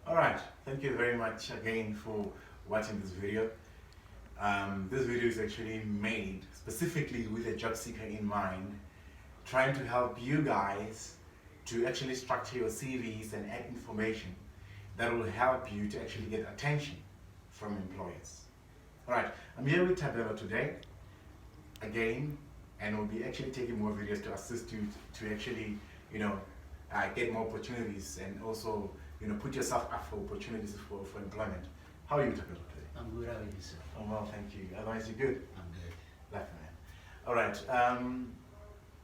Alright, thank you very much again for watching this video. This video is actually made specifically with a job seeker in mind, trying to help you guys to actually structure your CVs and add information that will help you to actually get attention from employers. Alright, I'm here with Tabelo today, again, and we'll be actually taking more videos to assist you to actually, get more opportunities and also, put yourself up for opportunities for employment. How are you, Tabelo, today? I'm good, how are you, sir? Oh, well, thank you. Otherwise, you're good? I'm good. Like man. Alright,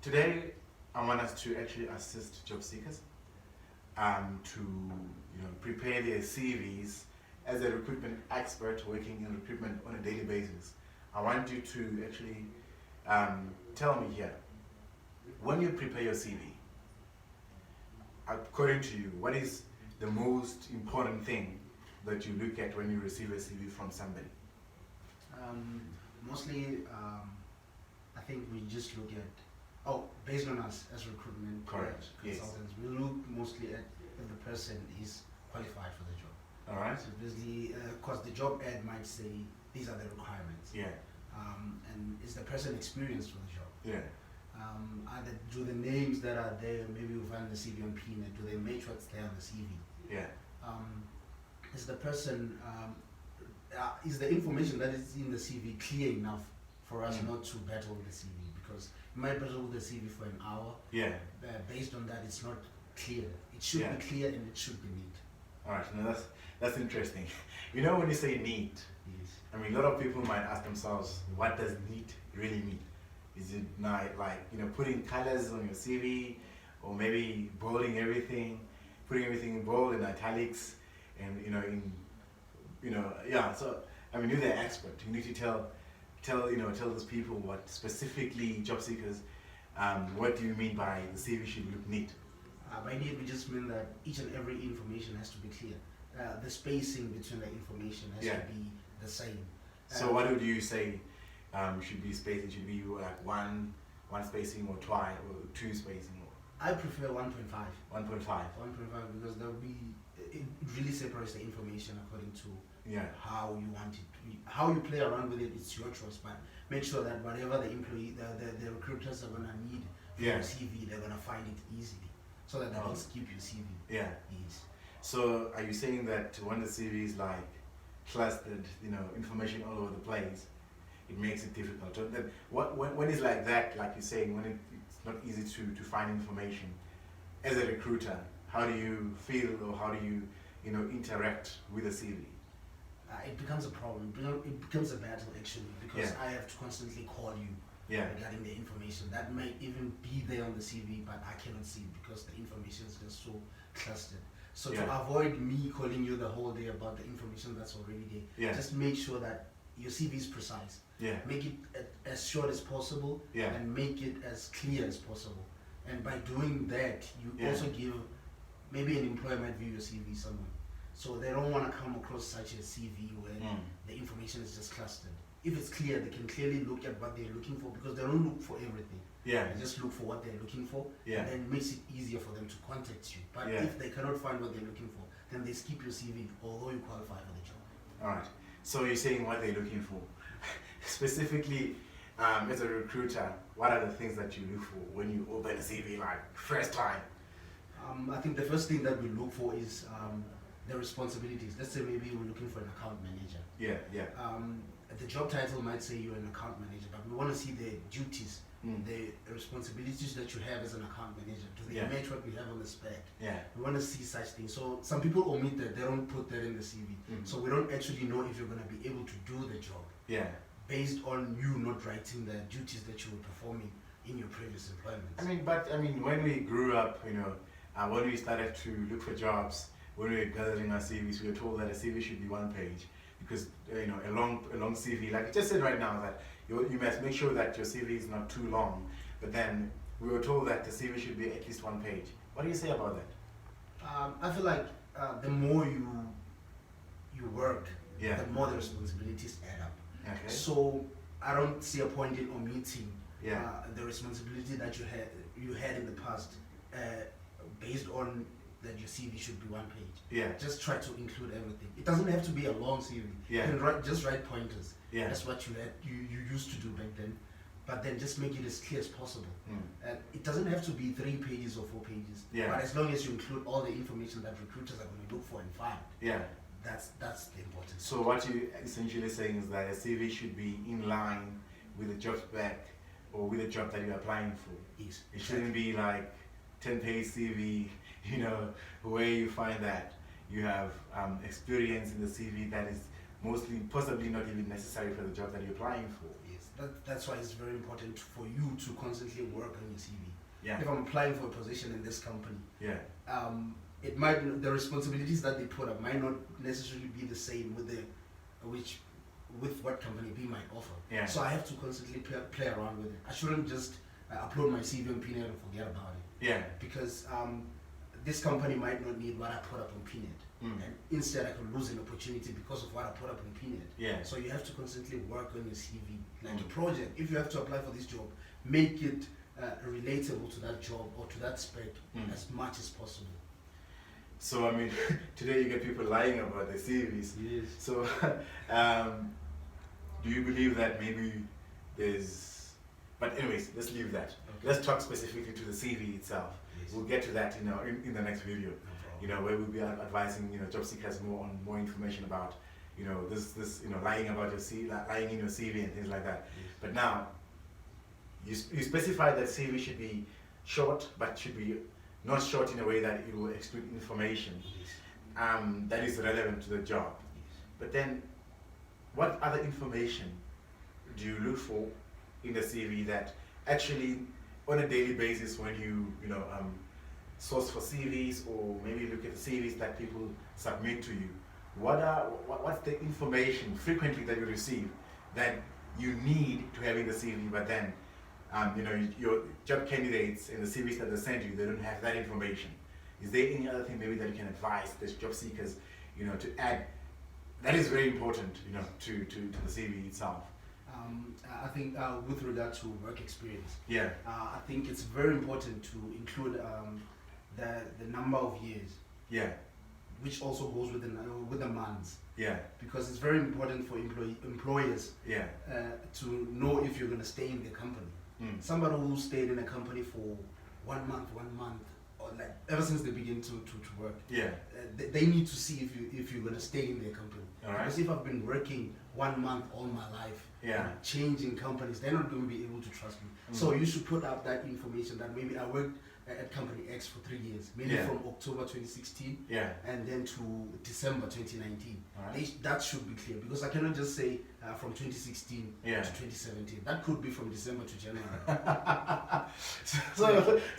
today I want us to actually assist job seekers to prepare their CVs. As a recruitment expert working in recruitment on a daily basis, I want you to actually tell me here, when you prepare your CV, according to you, what is the most important thing that you look at when you receive a CV from somebody? Mostly, I think we just look at, based on us as recruitment Correct. Yes. consultants, we look mostly at if the person is qualified for the job. Alright? So basically, because the job ad might say these are the requirements, Yeah. and is the person experienced for the job? Yeah. Do the names that are there, maybe we find the CV on PNet, do they match what's there on the CV? Yeah. Is the person, is the information that is in the CV clear enough for us not to battle with the CV? Because you might battle with the CV for an hour. Yeah. Based on that, it's not clear. It should Yeah. be clear and it should be neat. Alright, now that's interesting. When you say neat, Yes. I mean, a lot of people might ask themselves, what does neat really mean? Is it not like, putting colors on your CV, or maybe bolding everything, putting everything in bold and italics, and so I mean, you're the expert. You need to tell those people what specifically job seekers, what do you mean by the CV should look neat? By neat, we just mean that each and every information has to be clear. The spacing between the information has Yeah. to be the same. So what would you say should be spacing? Should be like one spacing or two spacing or I prefer 1.5. 1.5? 1.5 because it really separates the information according to Yeah. how you want it. How you play around with it, it's your choice, but make sure that whatever the employee, the recruiters are gonna need for Yeah. your CV, they're gonna find it easily, so that they Oh. don't skip your CV. Yeah. Yes. So are you saying that when the CV is like clustered, information all over the place, it makes it difficult? So then when it's like that, like you're saying, when it's not easy to find information, as a recruiter, how do you feel, or how do you interact with the CV? It becomes a problem. It becomes a battle actually, because Yeah. I have to constantly call you Yeah. regarding the information that might even be there on the CV, but I cannot see it because the information is just so clustered. So Yeah. to avoid me calling you the whole day about the information that's already there, Yeah. just make sure that your CV is precise. Yeah. Make it as short as possible, Yeah. and make it as clear as possible. And by doing that, you Yeah. also give, maybe an employer might view your CV someone, so they don't want to come across such a CV where the information is just clustered. If it's clear, they can clearly look at what they're looking for, because they don't look for everything. Yeah. They just look for what they're looking for, Yeah. and then it makes it easier for them to contact you. But Yeah. if they cannot find what they're looking for, then they skip your CV, although you qualify for the job. Alright. So you're saying what they're looking for. Specifically, as a recruiter, what are the things that you look for when you open a CV, like first time? I think the first thing that we look for is the responsibilities. Let's say maybe we're looking for an account manager. Yeah. Yeah. The job title might say you're an account manager, but we want to see the duties, the responsibilities that you have as an account manager. Do they Yeah. match what we have on the spec? Yeah. We want to see such things. So some people omit that, they don't put that in the CV. So we don't actually know if you're going to be able to do the job Yeah. based on you not writing the duties that you were performing in your previous employment. I mean, when we grew up, when we started to look for jobs, when we were gathering our CVs, we were told that a CV should be one page, because a long CV, like you just said right now, that you must make sure that your CV is not too long. But then we were told that the CV should be at least one page. What do you say about that? I feel like the more you work, Yeah. the more the responsibilities add up. Okay. So I don't see a point in omitting Yeah. the responsibility that you had in the past, based on that your CV should be one page. Yeah. Just try to include everything. It doesn't have to be a long CV. Yeah. You can just write pointers. Yeah. That's what you used to do back then. But then just make it as clear as possible. And it doesn't have to be 3 pages or 4 pages. Yeah. But as long as you include all the information that recruiters are going to look for and find. Yeah. That's the important. So what you essentially saying is that a CV should be in line with the job spec or with the job that you're applying for. Yes. It shouldn't be like 10-page CV, you know, where you find that you have experience in the CV that is possibly not even necessary for the job that you're applying for. Yes, that's why it's very important for you to constantly work on your CV. Yeah. If I'm applying for a position in this company, Yeah. It might, the responsibilities that they put up might not necessarily be the same with what company B might offer. Yeah. So I have to constantly play around with it. I shouldn't just upload my CV on PNet and forget about it. Yeah. Because this company might not need what I put up on PNet. And instead I could lose an opportunity because of what I put up on PNet. Yeah. So you have to constantly work on your CV. Like a project, if you have to apply for this job, make it relatable to that job or to that spec as much as possible. So I mean, today you get people lying about their CVs. Yes. So, do you believe that maybe there's? But anyways, let's leave that. Okay. Let's talk specifically to the CV itself. Yes. We'll get to that, you know, in the next video. You know, where we'll be advising, you know, job seekers more information about, you know, this, you know, lying about your CV, lying in your CV and things like that. Yes. But now, you specify that CV should be short, but should be not short in a way that it will exclude information Yes. that is relevant to the job. Yes. But then, what other information do you look for in the CV that actually, on a daily basis, when you source for CVs or maybe look at the CVs that people submit to you, what's the information frequently that you receive that you need to have in the CV, but then you know, your job candidates and the CVs that they send you, they don't have that information? Is there any other thing maybe that you can advise the job seekers, you know, to add that is very important, you know, to the CV itself? I think with regard to work experience, Yeah. I think it's very important to include the number of years, Yeah. which also goes with the months, Yeah. because it's very important for employers Yeah. to know if you're going to stay in the company. Somebody who stayed in a company for 1 month, or like ever since they begin to work, Yeah. they need to see if you're going to stay in their company. All right. Because if I've been working 1 month all my life, Yeah. changing companies, they're not going to be able to trust me. So you should put up that information that maybe I worked at company X for 3 years, maybe Yeah. from October 2016 Yeah. and then to December 2019. All right. That should be clear, because I cannot just say from 2016 Yeah. to 2017. That could be from December to January.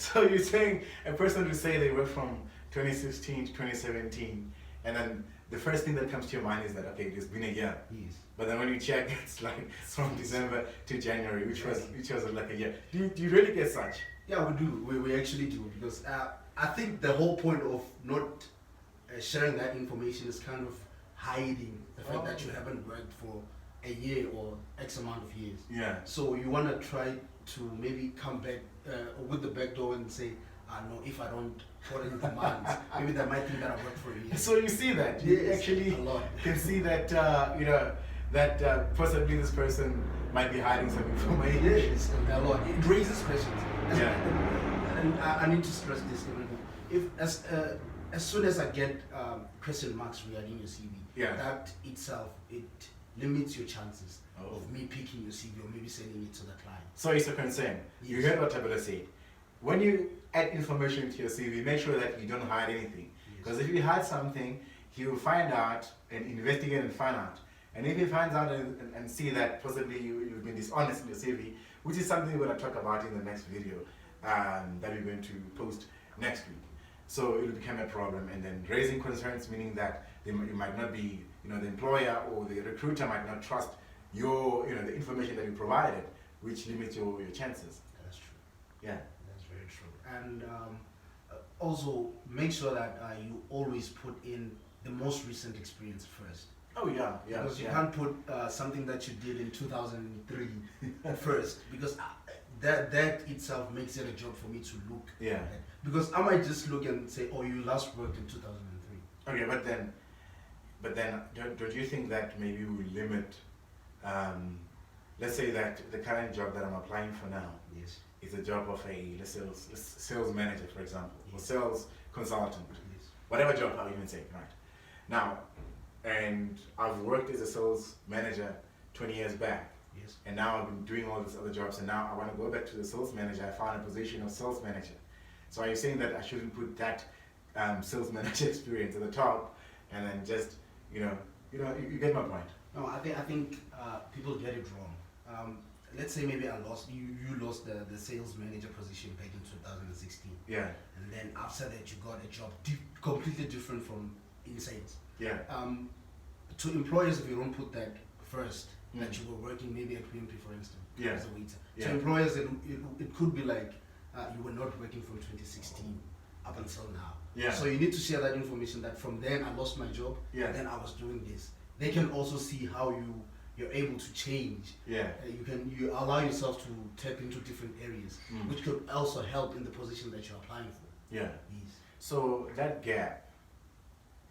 So you're saying a person to say they work from 2016 to 2017, and then the first thing that comes to your mind is that, okay, it's been a year. Yes. But then when you check, it's like from December to January, which was like a year. Do you really get such? Yeah, we do. We actually do, because I think the whole point of not sharing that information is kind of hiding the fact that you haven't worked for a year or X amount of years. Yeah. So you want to try to maybe come back with the back door and say, no, if I don't put in the months, maybe they might think that I worked for a year. So you see that? You Yes, actually a lot. can see that, you know, that possibly this person might be hiding some information. Yes, a lot. It raises questions. Yeah. And I need to stress this even more. If as soon as I get question marks regarding your CV, Yeah. that itself, it limits your chances Oh. of me picking your CV or maybe sending it to the client. So it's a concern. You Yes. heard what Tabula said. When you add information to your CV, make sure that you don't hide anything. Yes. Because if you hide something, he will find out and investigate and find out. And if he finds out and see that possibly you've been dishonest in your CV, which is something we're going to talk about in the next video that we're going to post next week. So it will become a problem, and then raising concerns, meaning that you might not be, you know, the employer or the recruiter might not trust your, you know, the information that you provided, which limits your chances. That's true. Yeah. That's very true. And also make sure that you always put in the most recent experience first. Oh yeah, yeah. Because you yeah. can't put something that you did in 2003 first, because that itself makes it a job for me to look Yeah. at. Because I might just look and say, oh, you last worked in 2003. Okay, but then, don't you think that maybe we limit? Let's say that the current job that I'm applying for now Yes. is a job of a sales manager, for example, or Yes. sales consultant, Yes. whatever job I'll even say, right? Now, and I've worked as a sales manager 20 years back, Yes. and now I've been doing all these other jobs, and now I want to go back to the sales manager. I found a position of sales manager. So are you saying that I shouldn't put that sales manager experience at the top, and then just, you get my point? No, I think people get it wrong. Let's say maybe you lost the sales manager position back in 2016, Yeah, and then after that you got a job completely different from inside. yeah, To employers, if you don't put that first, that Mm. you were working maybe at Wimpy, for instance, Yeah. as a waiter. Yeah. To employers, it could be like you were not working from 2016 up until now. yeah, So you need to share that information that from then I lost my job, yeah, then I was doing this. They can also see how you're able to change. yeah, You allow yourself to tap into different areas, Mm. which could also help in the position that you're applying for. yeah. Yes. So that gap,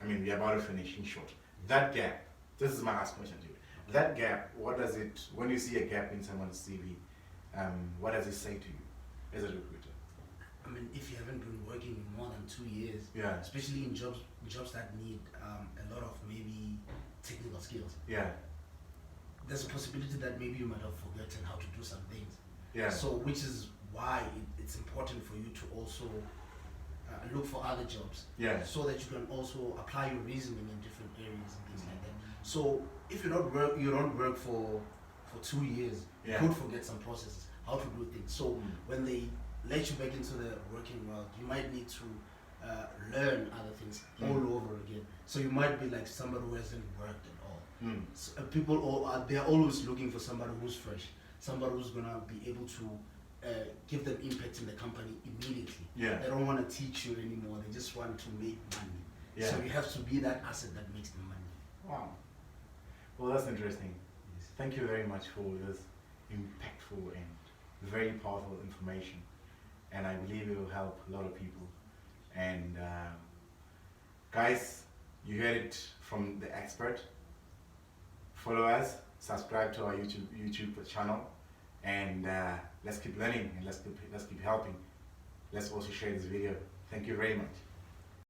I mean, we're about to finish in short. That gap, this is my last question to you. That gap, what does it, when you see a gap in someone's CV, what does it say to you as a recruiter? I mean, if you haven't been working in more than 2 years, Yeah, especially in jobs that need a lot of maybe technical skills, yeah, there's a possibility that maybe you might have forgotten how to do some things. yeah, So, which is why it's important for you to also look for other jobs, yeah, so that you can also apply your reasoning in different areas and things like that. So, if you don't work for 2 years, Yeah. you could forget some processes, how to do things. So, Mm. when they let you back into the working world, you might need to learn other things all over again. So you might be like somebody who hasn't worked at all. Mm. So, they're always looking for somebody who's fresh, somebody who's gonna be able to give them impact in the company immediately. Yeah, They don't want to teach you anymore. They just want to make money. yeah. So you have to be that asset that makes them money. Wow. Well, that's interesting. Yes. Thank you very much for this impactful and very powerful information. And I believe it will help a lot of people. And guys, you heard it from the expert. Follow us, subscribe to our YouTube channel, and let's keep learning and let's keep helping. Let's also share this video. Thank you very much.